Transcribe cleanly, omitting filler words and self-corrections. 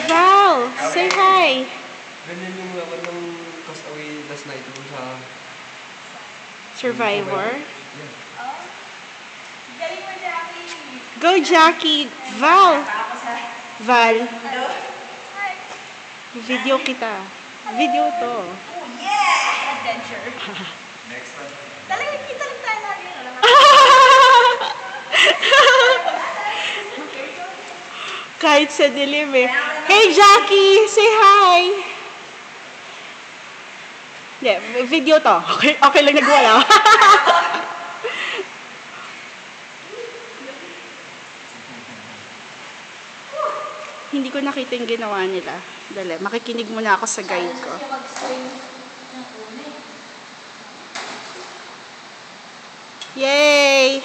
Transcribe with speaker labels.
Speaker 1: Val, say hi.
Speaker 2: Ganyan yung laban ng Castaway last night dun sa...
Speaker 1: Survivor?
Speaker 2: Yeah.
Speaker 3: Galing mo, Jackie.
Speaker 1: Go, Jackie. Val. Val.
Speaker 3: Hello? Hi.
Speaker 1: Video kita. Video to.
Speaker 3: Oh, yeah! Adventure.
Speaker 2: Next one.
Speaker 3: Talagang kita lang tayo natin.
Speaker 1: Kahit sa dilim eh. Hey, Jackie! Say hi! Yeah, video to. Okay lang nagwala. Hindi ko nakita yung ginawa nila. Dali, makikinig muna ako sa guide ko. Yay!